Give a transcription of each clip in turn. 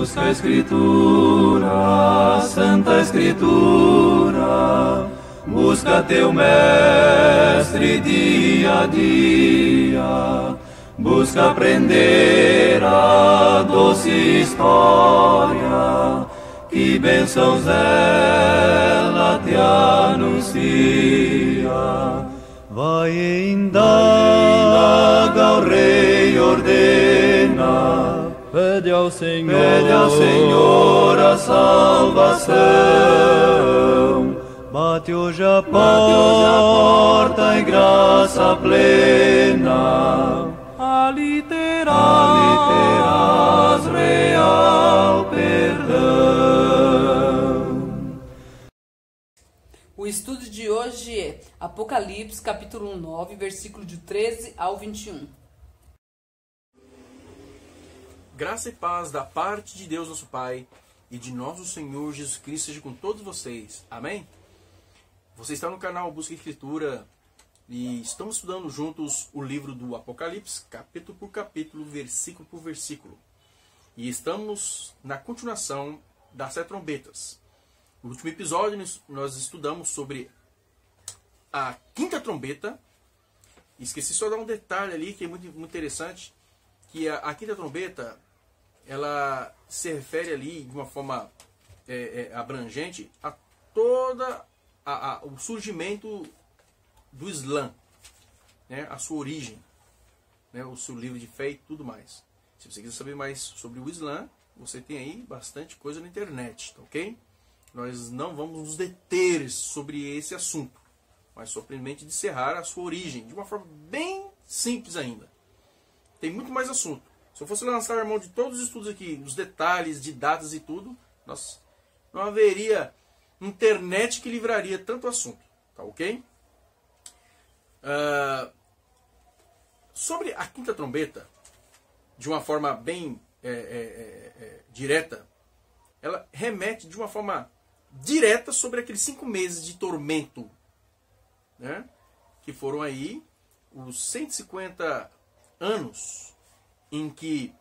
Busca a Escritura, Santa Escritura, busca teu mestre dia a dia, busca aprender a doce história, que bênçãos ela te anuncia. Vai indaga ao Rei, ordena, pede ao Senhor a salvação. Bate hoje a porta em graça plena, ali terás real perdão. O estudo de hoje é Apocalipse, capítulo 9, versículo de 13 ao 21. Graça e paz da parte de Deus nosso Pai e de nosso Senhor Jesus Cristo seja com todos vocês. Amém? Você está no canal Busca Escritura e estamos estudando juntos o livro do Apocalipse, capítulo por capítulo, versículo por versículo. E estamos na continuação das 7 trombetas. No último episódio nós estudamos sobre a 5ª trombeta. Esqueci só de dar um detalhe ali que é muito interessante, que a 5ª trombeta ela se refere ali de uma forma abrangente a toda o surgimento do Islã, né, a sua origem, né, o seu livro de fé e tudo mais. Se você quiser saber mais sobre o Islã, você tem aí bastante coisa na internet, tá ok? Nós não vamos nos deter sobre esse assunto, mas simplesmente encerrar a sua origem, de uma forma bem simples ainda. Tem muito mais assunto. Se eu fosse lançar a mão de todos os estudos aqui, os detalhes de datas e tudo, não haveria internet que livraria tanto assunto, tá ok? Sobre a 5ª trombeta, de uma forma bem direta, ela remete de uma forma direta sobre aqueles 5 meses de tormento, né? Que foram aí os 150 anos em que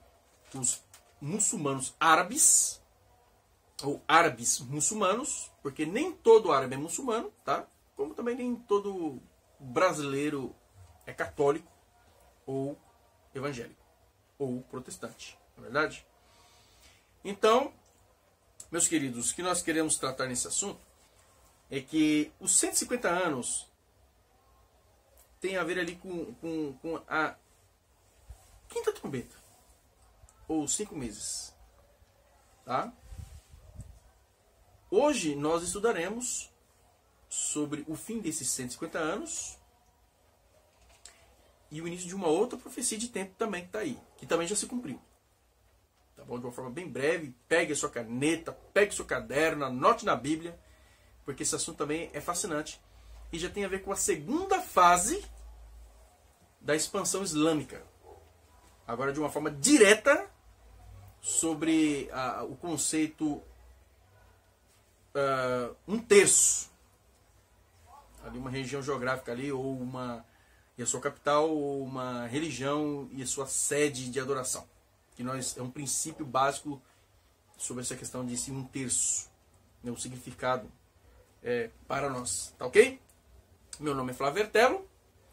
os muçulmanos árabes, ou árabes muçulmanos, porque nem todo árabe é muçulmano, tá? Como também nem todo brasileiro é católico, ou evangélico, ou protestante, não é verdade? Então, meus queridos, o que nós queremos tratar nesse assunto é que os 150 anos tem a ver ali com a 5ª trombeta, ou 5 meses, tá? Hoje nós estudaremos sobre o fim desses 150 anos e o início de uma outra profecia de tempo também que está aí, que também já se cumpriu. Tá bom? De uma forma bem breve, pegue a sua caneta, pegue o seu caderno, anote na Bíblia, porque esse assunto também é fascinante e já tem a ver com a 2ª fase da expansão islâmica. Agora de uma forma direta sobre o conceito 1/3. Ali uma região geográfica ali, ou e a sua capital, ou uma religião e a sua sede de adoração. Que é um princípio básico sobre essa questão de 1/3, né, o significado para nós. Tá ok? Meu nome é Flávio Vertello.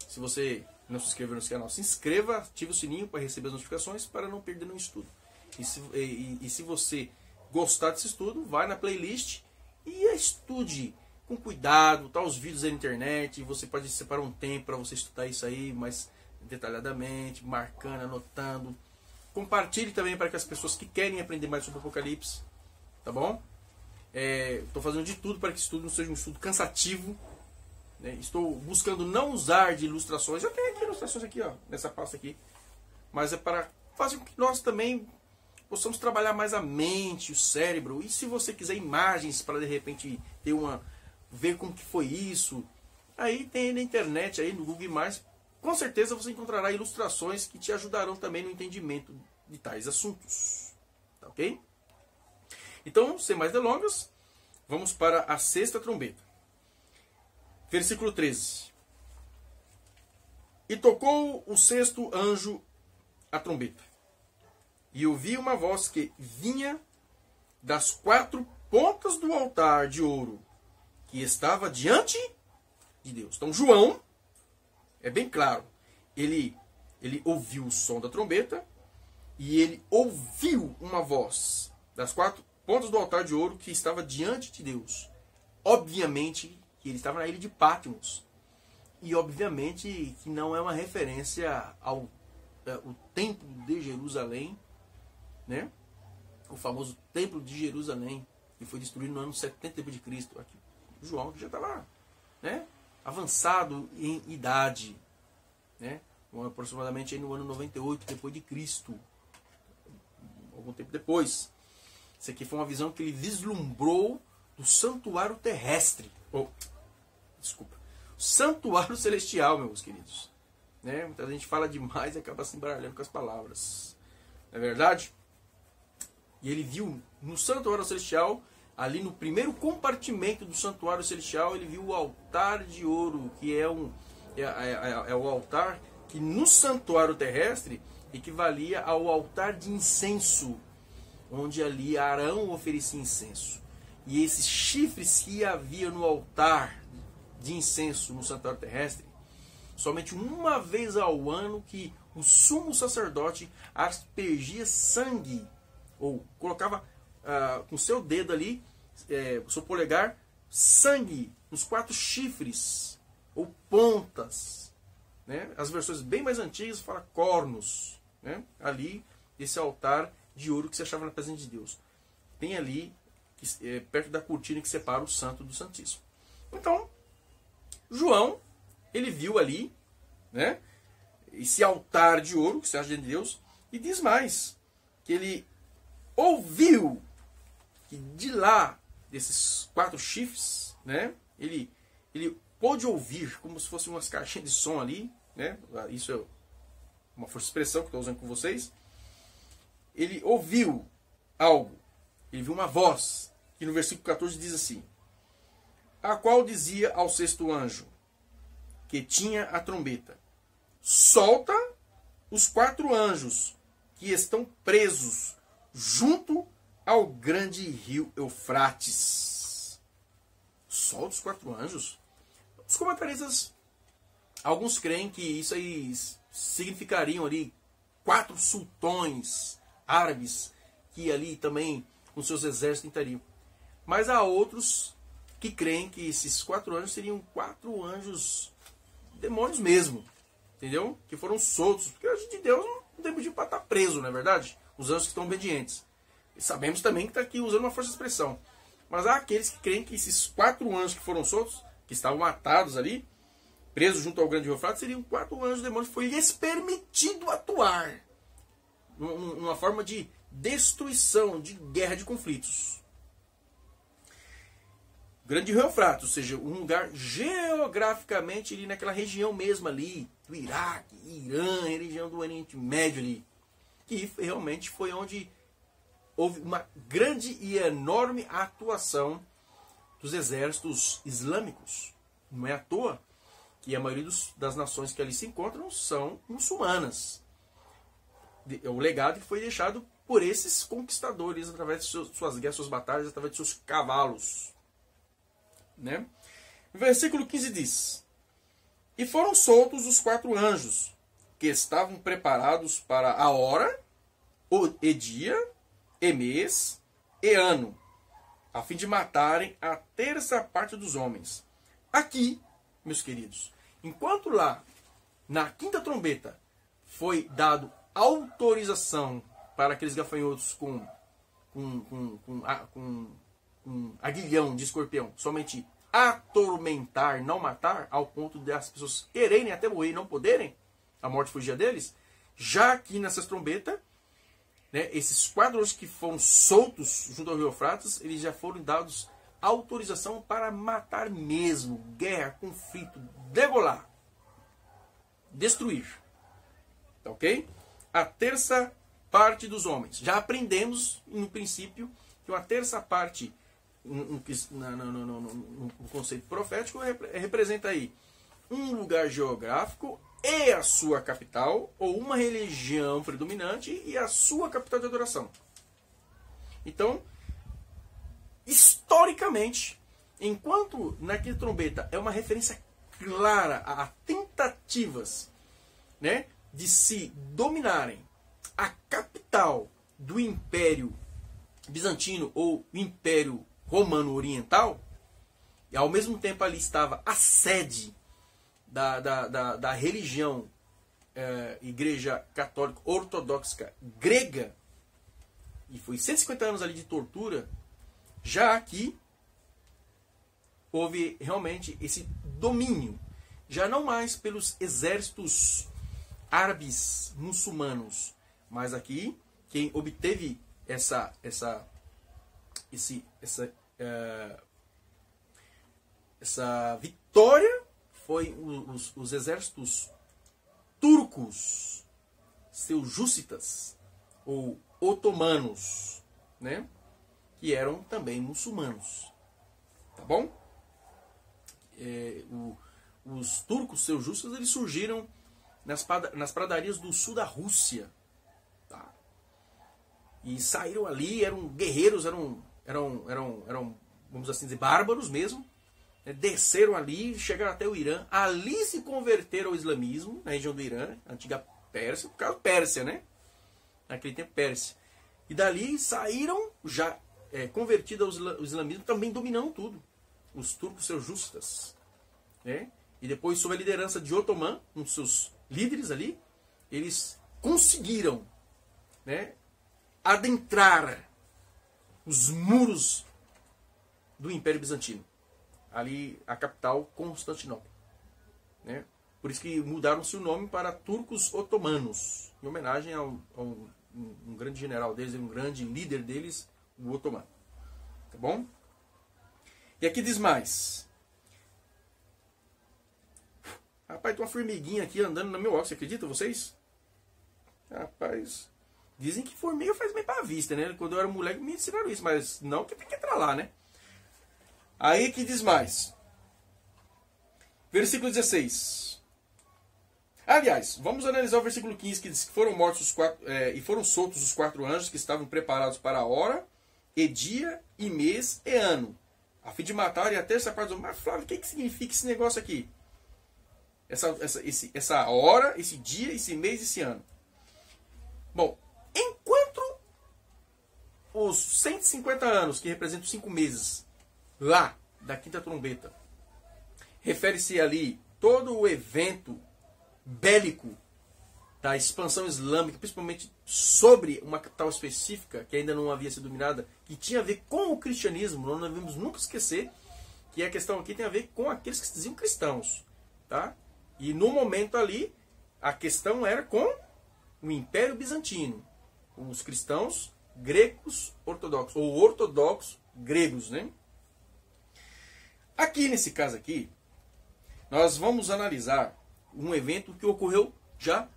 Se você não se inscreveu nesse canal, se inscreva, ative o sininho para receber as notificações para não perder nenhum estudo. E se você gostar desse estudo, vai na playlist e estude com cuidado, tá os vídeos na internet, você pode separar um tempo para você estudar isso aí mais detalhadamente, marcando, anotando. Compartilhe também para que as pessoas que querem aprender mais sobre o Apocalipse, tá bom? Estou fazendo de tudo para que esse estudo não seja um estudo cansativo, né? Estou buscando não usar de ilustrações. Eu tenho aqui ilustrações aqui, ó, nessa pasta aqui, mas é para fazer com que nós também possamos trabalhar mais a mente, o cérebro. E se você quiser imagens para de repente ver como que foi isso, aí tem na internet, aí no Google Imagens, com certeza você encontrará ilustrações que te ajudarão também no entendimento de tais assuntos. Tá ok? Então, sem mais delongas, vamos para a 6ª trombeta. Versículo 13. E tocou o 6º anjo a trombeta. E ouvi uma voz que vinha das 4 pontas do altar de ouro que estava diante de Deus. Então João, é bem claro, ele ouviu o som da trombeta e ele ouviu uma voz das 4 pontas do altar de ouro que estava diante de Deus. Obviamente que ele estava na ilha de Patmos. E obviamente que não é uma referência ao o templo de Jerusalém, né? O famoso templo de Jerusalém, que foi destruído no ano 70 d.C. Aqui, João que já estava, né, avançado em idade, né? Aproximadamente aí no ano 98 depois de Cristo, algum tempo depois. Isso aqui foi uma visão que ele vislumbrou do santuário terrestre, santuário celestial, meus queridos, né? Muita gente fala demais e acaba se embaralhando com as palavras, não é verdade? E ele viu no santuário celestial, ali no primeiro compartimento do santuário celestial, ele viu o altar de ouro, que é o altar que no santuário terrestre equivalia ao altar de incenso, onde ali Arão oferecia incenso. E esses chifres que havia no altar de incenso no santuário terrestre, somente uma vez ao ano que o sumo sacerdote aspergia sangue, ou colocava com seu dedo ali, com seu polegar, sangue nos 4 chifres, ou pontas, né? As versões bem mais antigas falam cornos, né? Ali, esse altar de ouro que se achava na presença de Deus. Tem ali, perto da cortina que separa o santo do santíssimo. Então, João, ele viu ali, né, esse altar de ouro que se acha de Deus, e diz mais, que ele ouviu que de lá, desses 4 chifres, né, ele pôde ouvir como se fossem umas caixinhas de som ali, né, isso é uma força de expressão que estou usando com vocês. Ele ouviu algo, ele viu uma voz, que no versículo 14 diz assim: a qual dizia ao 6º anjo, que tinha a trombeta: solta os 4 anjos que estão presos junto ao grande rio Eufrates. Solta os 4 anjos? Os comentaristas, alguns creem que isso aí significariam ali 4 sultões árabes que ali também com seus exércitos estariam. Mas há outros que creem que esses 4 anjos seriam 4 anjos demônios mesmo, entendeu? Que foram soltos, porque o anjo de Deus não tem motivo para estar preso, não é verdade? Os anjos que estão obedientes. E sabemos também que está aqui usando uma força de expressão. Mas há aqueles que creem que esses 4 anjos que foram soltos, que estavam atados ali, presos junto ao grande rio Eufrates, seriam 4 anjos demônios que foi lhes permitido atuar numa forma de destruição, de guerra, de conflitos. Grande rio Eufrates, ou seja, um lugar geograficamente ali naquela região mesmo ali, do Iraque, Irã, região do Oriente Médio ali, que realmente foi onde houve uma grande e enorme atuação dos exércitos islâmicos. Não é à toa que a maioria das nações que ali se encontram são muçulmanas. É o legado que foi deixado por esses conquistadores através de suas guerras, suas batalhas, através de seus cavalos. Né? O versículo 15 diz: e foram soltos os 4 anjos que estavam preparados para a hora, e dia, e mês, e ano, a fim de matarem a 1/3 dos homens. Aqui, meus queridos, enquanto lá, na 5ª trombeta, foi dado autorização para aqueles gafanhotos com aguilhão de escorpião somente atormentar, não matar, ao ponto de as pessoas quererem até morrer e não poderem, a morte fugia deles. Já aqui nessas trombetas, né, esses 4 anjos que foram soltos junto ao rio Eufrates, eles já foram dados autorização para matar mesmo, guerra, conflito, degolar, destruir. Tá ok? A 1/3 dos homens. Já aprendemos no princípio que uma 1/3 no conceito profético representa aí um lugar geográfico e a sua capital, ou uma religião predominante e a sua capital de adoração. Então, historicamente, enquanto naquele trombeta é uma referência clara a tentativas, né, de se dominarem a capital do Império Bizantino ou Império Romano Oriental, e ao mesmo tempo ali estava a sede da religião Igreja Católica Ortodoxa Grega, e foi 150 anos ali de tortura, já aqui houve realmente esse domínio, já não mais pelos exércitos árabes muçulmanos, mas aqui quem obteve essa vitória foi os exércitos turcos, seljúcidas ou otomanos, né? Que eram também muçulmanos, tá bom? Os turcos seljúcidas, eles surgiram nas pradarias do sul da Rússia, tá? E saíram ali, eram guerreiros, eram vamos assim dizer, bárbaros mesmo, né? Desceram ali, chegaram até o Irã, ali se converteram ao islamismo, na região do Irã, antiga Pérsia, por causa da Pérsia, né? Naquele tempo Pérsia. E dali saíram, já convertidos ao islamismo, também dominando tudo. Os turcos seljúcidas, né? E depois, sob a liderança de Otomã, um dos seus líderes ali, eles conseguiram, né, adentrar os muros do Império Bizantino. Ali, a capital, Constantinopla, né? Por isso que mudaram-se o nome para turcos otomanos, em homenagem a um grande general deles, um grande líder deles, o Otomã. Tá bom? E aqui diz mais. Rapaz, tem uma formiguinha aqui andando no meu óculos, você acredita, vocês? Rapaz, dizem que formiga faz bem pra vista, né? Quando eu era moleque me ensinaram isso, mas não que tem que entrar lá, né? Aí que diz mais. Versículo 16. Aliás, vamos analisar o versículo 15, que diz que foram mortos e foram soltos os 4 anjos que estavam preparados para a hora, e dia, e mês, e ano, a fim de matar e a terça parte do... Mas, Flávio, o que significa esse negócio aqui? Essa hora, esse dia, esse mês, esse ano. Bom, enquanto os 150 anos, que representam 5 meses, lá, da quinta trombeta, refere-se ali todo o evento bélico da expansão islâmica, principalmente sobre uma capital específica, que ainda não havia sido dominada, que tinha a ver com o cristianismo, não devemos nunca esquecer que a questão aqui tem a ver com aqueles que se diziam cristãos, tá? E no momento ali, a questão era com o Império Bizantino, com os cristãos gregos ortodoxos, ou ortodoxos gregos, né? Aqui nesse caso aqui, nós vamos analisar um evento que ocorreu já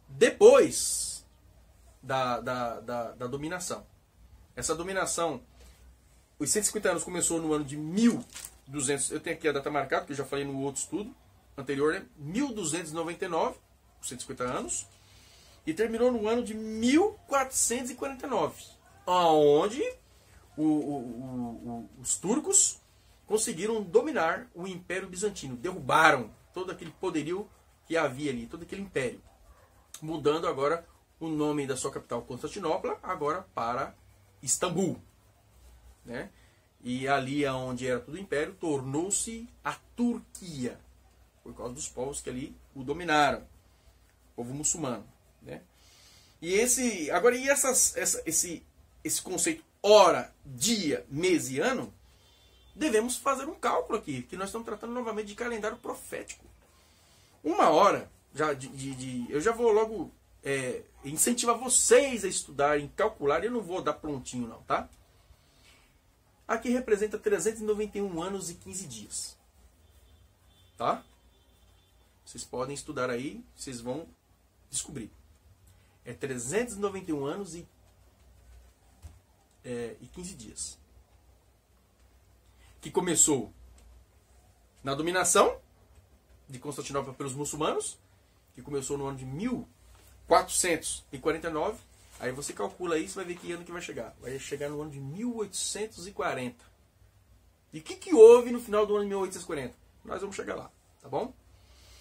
depois da dominação. Essa dominação, os 150 anos começou no ano de 1200, eu tenho aqui a data marcada, que eu já falei no outro estudo anterior, né? 1299, 150 anos, e terminou no ano de 1449, onde os turcos conseguiram dominar o Império Bizantino, derrubaram todo aquele poderio que havia ali, todo aquele império, mudando agora o nome da sua capital, Constantinopla, agora para Istambul, né? E ali onde era todo o império, tornou-se a Turquia, por causa dos povos que ali o dominaram, povo muçulmano, né? E esse conceito hora, dia, mês e ano, devemos fazer um cálculo aqui, que nós estamos tratando novamente de calendário profético. Uma hora, eu já vou logo incentivar vocês a estudarem, calcular, eu não vou dar prontinho não, tá? Aqui representa 391 anos e 15 dias. Tá? Vocês podem estudar aí, vocês vão descobrir. É 391 anos e 15 dias. Que começou na dominação de Constantinopla pelos muçulmanos, que começou no ano de 1449 Aí você calcula aí, você vai ver que ano que vai chegar. Vai chegar no ano de 1840. E o que houve no final do ano de 1840? Nós vamos chegar lá, tá bom?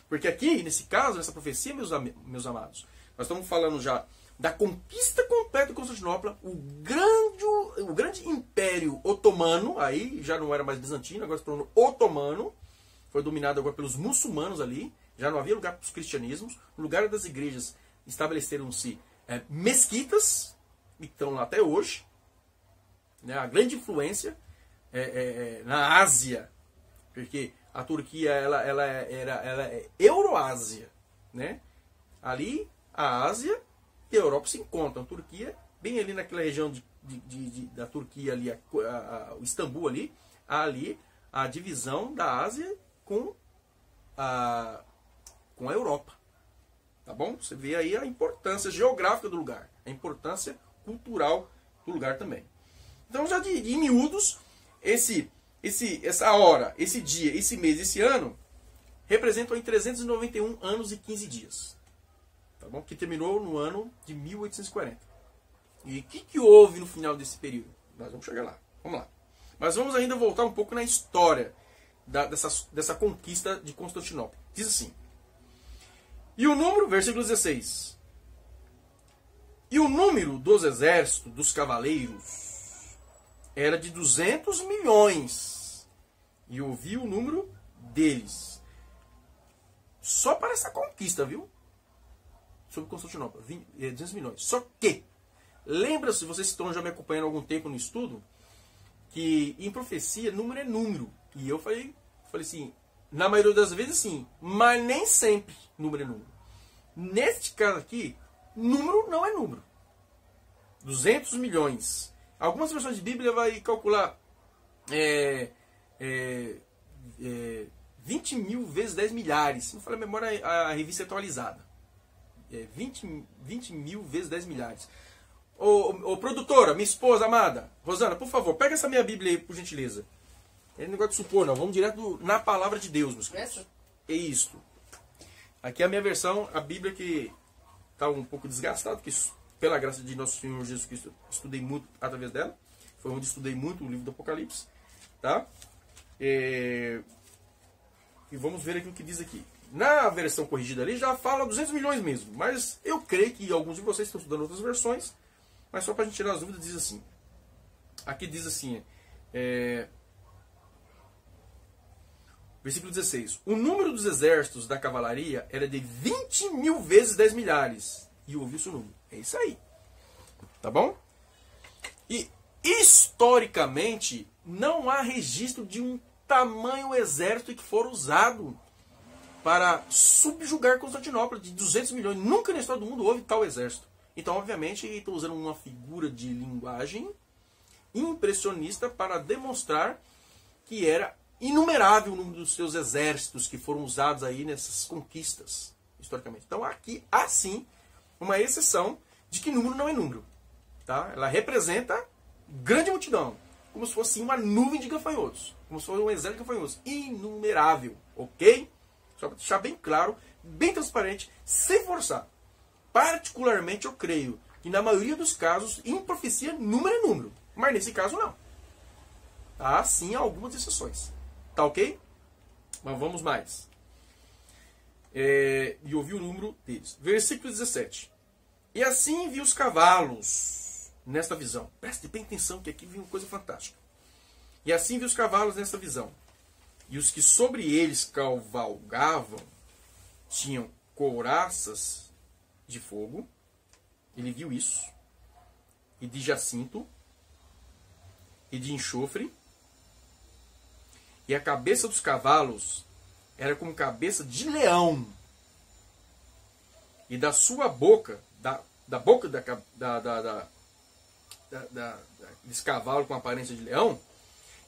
Porque aqui, nesse caso, nessa profecia, meus amados, nós estamos falando já da conquista completa de Constantinopla, o grande império otomano, aí já não era mais bizantino, agora se tornou otomano, foi dominado agora pelos muçulmanos ali, já não havia lugar para os cristianismos, no lugar das igrejas estabeleceram-se mesquitas, e estão lá até hoje, né, a grande influência na Ásia, porque a Turquia ela é Euroásia, né? Ali a Ásia e a Europa se encontram. A Turquia, bem ali naquela região da Turquia, ali, o Istambul ali a divisão da Ásia com a Europa. Tá bom? Você vê aí a importância geográfica do lugar, a importância cultural do lugar também. Então, já em miúdos, essa hora, esse dia, esse mês, esse ano, representam em 391 anos e 15 dias. Tá bom? Que terminou no ano de 1840. E o que houve no final desse período? Nós vamos chegar lá. Vamos lá. Mas vamos ainda voltar um pouco na história dessa conquista de Constantinopla. Diz assim. E o número, versículo 16. E o número dos exércitos, dos cavaleiros, era de 200 milhões. E eu vi o número deles. Só para essa conquista, viu? Sobre Constantinopla. 200 milhões. Só que, lembra-se, vocês estão já me acompanhando há algum tempo no estudo, que em profecia, número é número. E eu falei assim, na maioria das vezes sim, mas nem sempre número é número. Neste caso aqui, número não é número. 200 milhões. Algumas versões de Bíblia vai calcular 20 mil vezes 10 milhares. Se não falar a memória, a revista é atualizada. 20 mil vezes 10 milhares. Ô produtora, minha esposa amada, Rosana, por favor, pega essa minha Bíblia aí, por gentileza. É negócio de supor, não. Vamos direto na palavra de Deus, meus queridos. É isto. Aqui é a minha versão, a Bíblia que está um pouco desgastada, porque pela graça de nosso Senhor Jesus Cristo, estudei muito através dela. Foi onde estudei muito o livro do Apocalipse. Tá? E vamos ver aqui o que diz aqui. Na versão corrigida ali já fala 200 milhões mesmo. Mas eu creio que alguns de vocês estão estudando outras versões. Mas só para a gente tirar as dúvidas, diz assim. Aqui diz assim. Versículo 16. O número dos exércitos da cavalaria era de 20 mil vezes 10 milhares. E ouviu-se o número. É isso aí. Tá bom? E historicamente não há registro de um tamanho exército que for usado para subjugar Constantinopla de 200 milhões. Nunca na história do mundo houve tal exército. Então, obviamente, estou usando uma figura de linguagem impressionista para demonstrar que era inumerável o número dos seus exércitos que foram usados aí nessas conquistas, historicamente. Então, aqui há sim uma exceção de que número não é número. Tá? Ela representa grande multidão, como se fosse uma nuvem de gafanhotos, como se fosse um exército de gafanhotos, inumerável, ok? Só para deixar bem claro, bem transparente, sem forçar. Particularmente, eu creio que na maioria dos casos, em profecia, número é número. Mas nesse caso, não. Há sim algumas exceções. Tá ok? Mas vamos mais. E ouvi o número deles. Versículo 17. E assim vi os cavalos nesta visão. Preste bem atenção que aqui vem uma coisa fantástica. E assim vi os cavalos nesta visão. E os que sobre eles cavalgavam tinham couraças de fogo. Ele viu isso. E de jacinto. E de enxofre. E a cabeça dos cavalos era como cabeça de leão. E da sua boca, da boca desse cavalo com aparência de leão,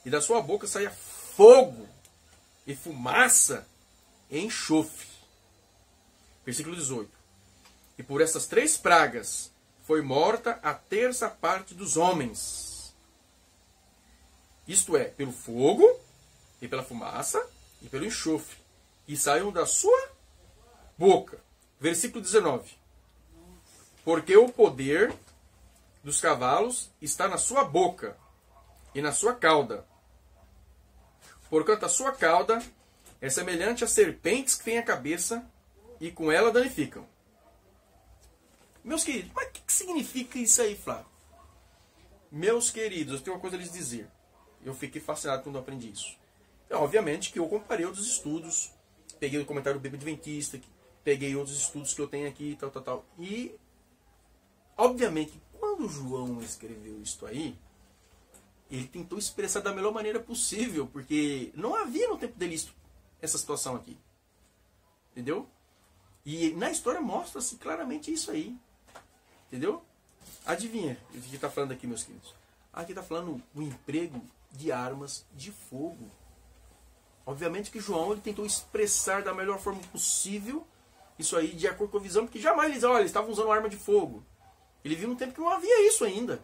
e da sua boca saía fogo e fumaça e enxofre. Versículo 18. E por essas 3 pragas foi morta a 1/3 dos homens. Isto é, pelo fogo, e pela fumaça, e pelo enxofre, que saiam da sua boca. Versículo 19. Porque o poder dos cavalos está na sua boca e na sua cauda. Porquanto a sua cauda é semelhante a serpentes que têm a cabeça e com ela danificam. Meus queridos, mas o que significa isso aí, Flávio? Meus queridos, eu tenho uma coisa a lhes dizer. Eu fiquei fascinado quando eu aprendi isso. Obviamente que eu comparei outros estudos, peguei o comentário do Bíblia Adventista, peguei outros estudos que eu tenho aqui, tal. E, obviamente, quando João escreveu isso aí, ele tentou expressar da melhor maneira possível, porque não havia no tempo dele essa situação aqui. Entendeu? E na história mostra-se claramente isso aí. Entendeu? Adivinha o que está falando aqui, meus queridos? Aqui está falando o emprego de armas de fogo. Obviamente que João ele tentou expressar da melhor forma possível isso aí de acordo com a visão, porque jamais eles estavam usando arma de fogo. Ele viu num tempo que não havia isso ainda.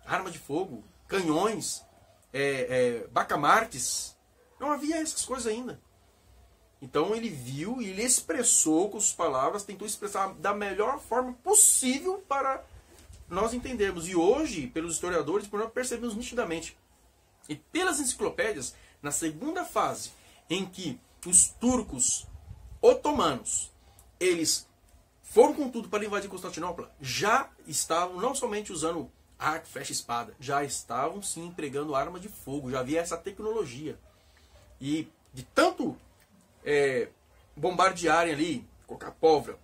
Arma de fogo, canhões, bacamartes. Não havia essas coisas ainda. Então ele viu e ele expressou com suas palavras, tentou expressar da melhor forma possível para nós entendermos. E hoje, pelos historiadores, por nós percebemos nitidamente. E pelas enciclopédias, na segunda fase, em que os turcos otomanos, eles foram com tudo para invadir Constantinopla, já estavam não somente usando arco, flecha e espada, já estavam sim empregando arma de fogo, já havia essa tecnologia. E de tanto bombardearem ali, colocar pólvora,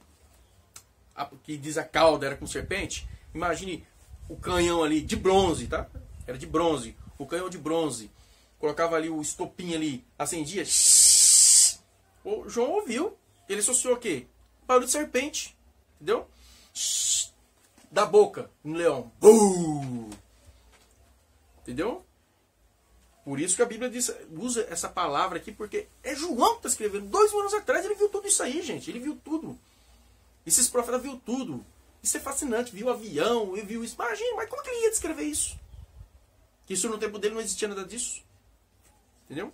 que diz a cauda era com serpente, imagine o canhão ali de bronze, tá? Era de bronze, o canhão de bronze, colocava ali o estopim ali, acendia, o João ouviu, ele associou o quê? Barulho de serpente, entendeu? Da boca, no leão, entendeu? Por isso que a Bíblia usa essa palavra aqui, porque é João que está escrevendo. 2000 anos atrás ele viu tudo isso aí, gente. Ele viu tudo. Esses profetas viu tudo. Isso é fascinante. Viu avião, ele viu isso. Imagina, mas como que ele ia descrever isso? Que isso no tempo dele não existia nada disso. Entendeu?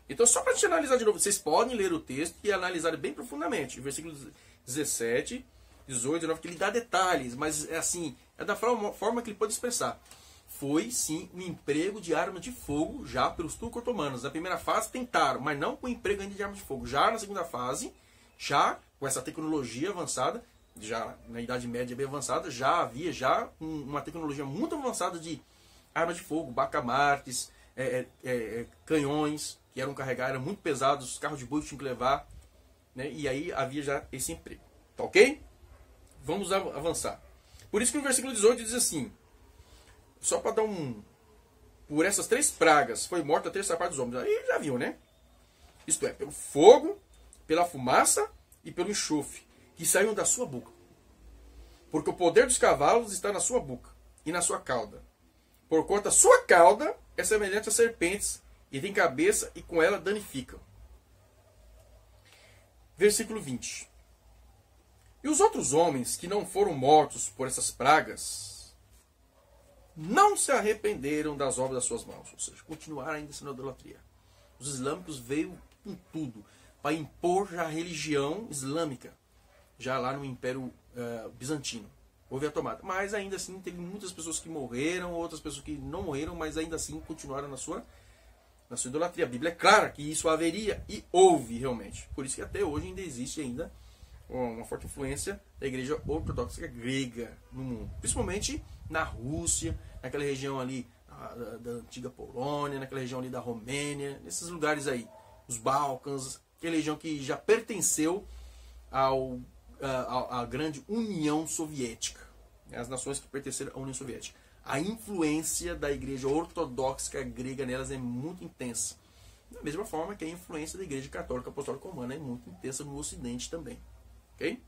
Então, só para a gente analisar de novo, vocês podem ler o texto e analisar bem profundamente. Versículos 17, 18, 19, que ele dá detalhes, mas é assim, é da forma que ele pode expressar. Foi, sim, um emprego de arma de fogo já pelos turco-otomanos. Na primeira fase tentaram, mas não com o emprego ainda de arma de fogo. Já na segunda fase, já com essa tecnologia avançada, já na Idade Média bem avançada, já havia uma tecnologia muito avançada de arma de fogo, bacamartes, canhões, que eram carregados, eram muito pesados, os carros de boi tinham que levar, né? E aí havia já esse emprego. Tá ok? Vamos avançar. Por isso que no versículo 18 diz assim, só para dar por essas 3 pragas foi morta a terça parte dos homens. Aí já viu, né? Isto é, pelo fogo, pela fumaça e pelo enxofre, que saíram da sua boca. Porque o poder dos cavalos está na sua boca e na sua cauda. Porquanto a sua cauda é semelhante a serpentes, e tem cabeça, e com ela danificam. Versículo 20. E os outros homens que não foram mortos por essas pragas, não se arrependeram das obras das suas mãos. Ou seja, continuaram ainda sendo idolatria. Os islâmicos veio com tudo, para impor já a religião islâmica, já lá no Império Bizantino. Houve a tomada. Mas ainda assim, teve muitas pessoas que morreram, outras pessoas que não morreram, mas ainda assim continuaram na sua idolatria. A Bíblia é clara que isso haveria e houve realmente. Por isso que até hoje ainda existe ainda uma forte influência da igreja ortodoxa grega no mundo. Principalmente na Rússia, naquela região ali da antiga Polônia, naquela região ali da Romênia, nesses lugares aí. Os Balcãs, aquela região que já pertenceu à grande União Soviética. As nações que pertenceram à União Soviética. A influência da igreja ortodoxa grega nelas é muito intensa. Da mesma forma que a influência da igreja católica apostólica romana é muito intensa no ocidente também. Ok?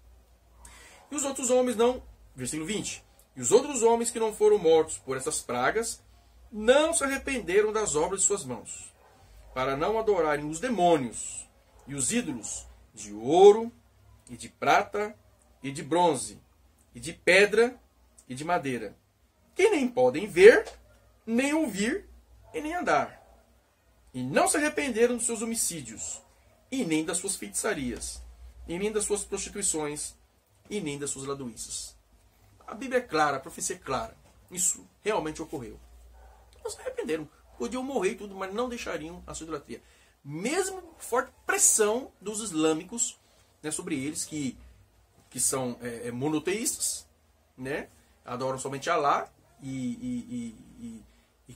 E os outros homens não... Versículo 20. E os outros homens que não foram mortos por essas pragas não se arrependeram das obras de suas mãos, para não adorarem os demônios e os ídolos de ouro e de prata e de bronze e de pedra e de madeira, que nem podem ver, nem ouvir e nem andar. E não se arrependeram dos seus homicídios, e nem das suas feitiçarias, e nem das suas prostituições, e nem das suas ladoiças. A Bíblia é clara, a profecia é clara. Isso realmente ocorreu. Eles se arrependeram. Podiam morrer e tudo, mas não deixariam a sua idolatria. Mesmo forte pressão dos islâmicos, né, sobre eles, que são monoteístas, né, adoram somente Alá e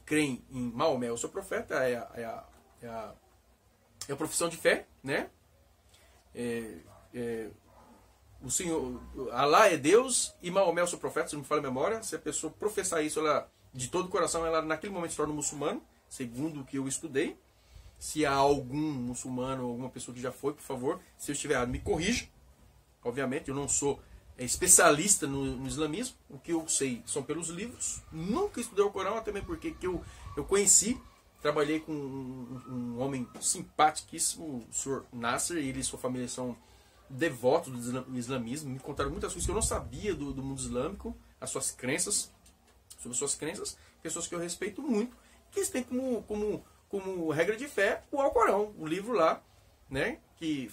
creem em Maomé, o seu profeta, é a profissão de fé, né? O Senhor, Alá é Deus e Maomé é o seu profeta, se não me falha a memória. Se a pessoa professar isso, ela, de todo o coração, ela naquele momento se torna muçulmano, segundo o que eu estudei. Se há algum muçulmano, alguma pessoa que já foi, por favor, se eu estiver errado, me corrija. Obviamente, eu não sou especialista no islamismo. O que eu sei são pelos livros. Nunca estudei o Corão, até mesmo porque eu conheci, trabalhei com um homem simpaticíssimo, o Sr. Nasser, ele e sua família são devotos do islamismo. Me contaram muitas coisas que eu não sabia do mundo islâmico, as suas crenças, sobre suas crenças, pessoas que eu respeito muito, que eles têm como regra de fé o Alcorão, o livro lá, né, que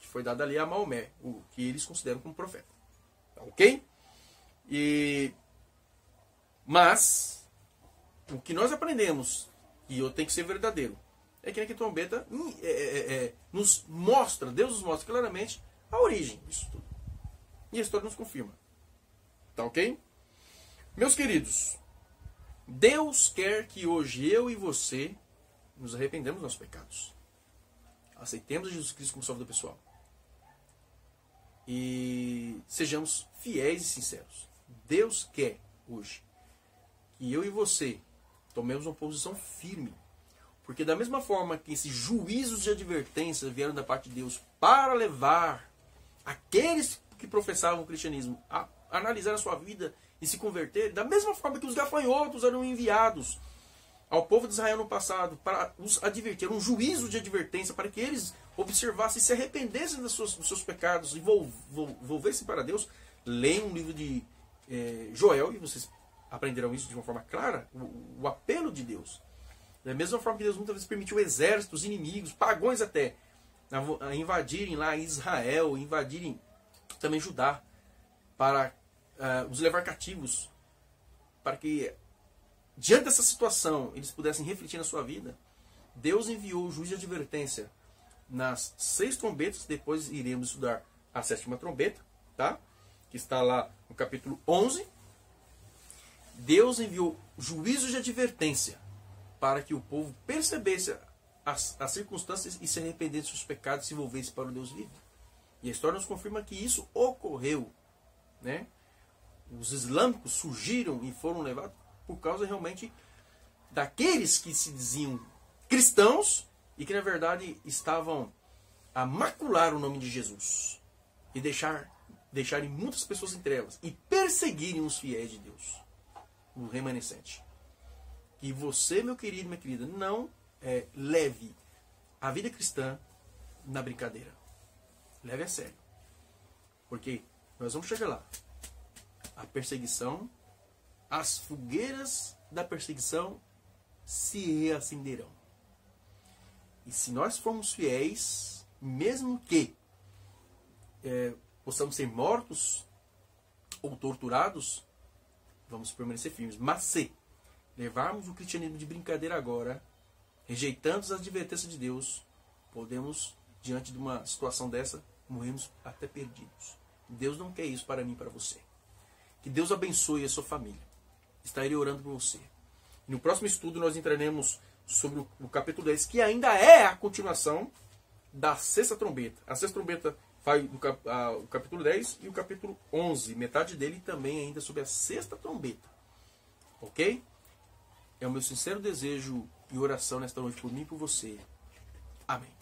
foi dado ali a Maomé, o que eles consideram como profeta. Tá, ok? Mas o que nós aprendemos, e eu tenho que ser verdadeiro, é que a trombeta nos mostra, Deus nos mostra claramente a origem disso tudo. E a história nos confirma. Tá, ok? Meus queridos, Deus quer que hoje eu e você nos arrependemos dos nossos pecados. Aceitemos Jesus Cristo como Salvador pessoal. E sejamos fiéis e sinceros. Deus quer hoje que eu e você tomemos uma posição firme. Porque da mesma forma que esses juízos de advertência vieram da parte de Deus para levar aqueles que professavam o cristianismo a analisar a sua vida e se converter, da mesma forma que os gafanhotos eram enviados ao povo de Israel no passado para os advertir, era um juízo de advertência para que eles observassem e se arrependessem dos seus pecados e volvessem para Deus. Leiam um livro de Joel e vocês aprenderão isso de uma forma clara, o apelo de Deus. Da mesma forma que Deus muitas vezes permitiu exércitos inimigos, pagões até, a invadirem lá Israel, invadirem também Judá, para os levar cativos, para que diante dessa situação eles pudessem refletir na sua vida. Deus enviou o juiz de advertência nas 6 trombetas. Depois iremos estudar a 7ª trombeta, tá? Que está lá no capítulo 11. Deus enviou juízos de advertência para que o povo percebesse as circunstâncias e se arrependesse dos seus pecados e se volvesse para o Deus vivo. E a história nos confirma que isso ocorreu, né? Os islâmicos surgiram e foram levados por causa realmente daqueles que se diziam cristãos e que na verdade estavam a macular o nome de Jesus e deixarem muitas pessoas em trevas e perseguirem os fiéis de Deus, o remanescente. Que você, meu querido, minha querida, não leve a vida cristã na brincadeira. Leve a sério. Porque nós vamos chegar lá. A perseguição, as fogueiras da perseguição se reacenderão. E se nós formos fiéis, mesmo que possamos ser mortos ou torturados, vamos permanecer firmes. Mas se levarmos o cristianismo de brincadeira agora, rejeitando as advertências de Deus, podemos, diante de uma situação dessa, morrermos até perdidos. Deus não quer isso para mim e para você. Que Deus abençoe a sua família. Estarei orando por você. E no próximo estudo nós entraremos sobre o capítulo 10, que ainda é a continuação da 6ª trombeta. A 6ª trombeta faz o capítulo 10 e o capítulo 11. Metade dele também ainda sobre a 6ª trombeta. Ok? É o meu sincero desejo e oração nesta noite por mim e por você. Amém.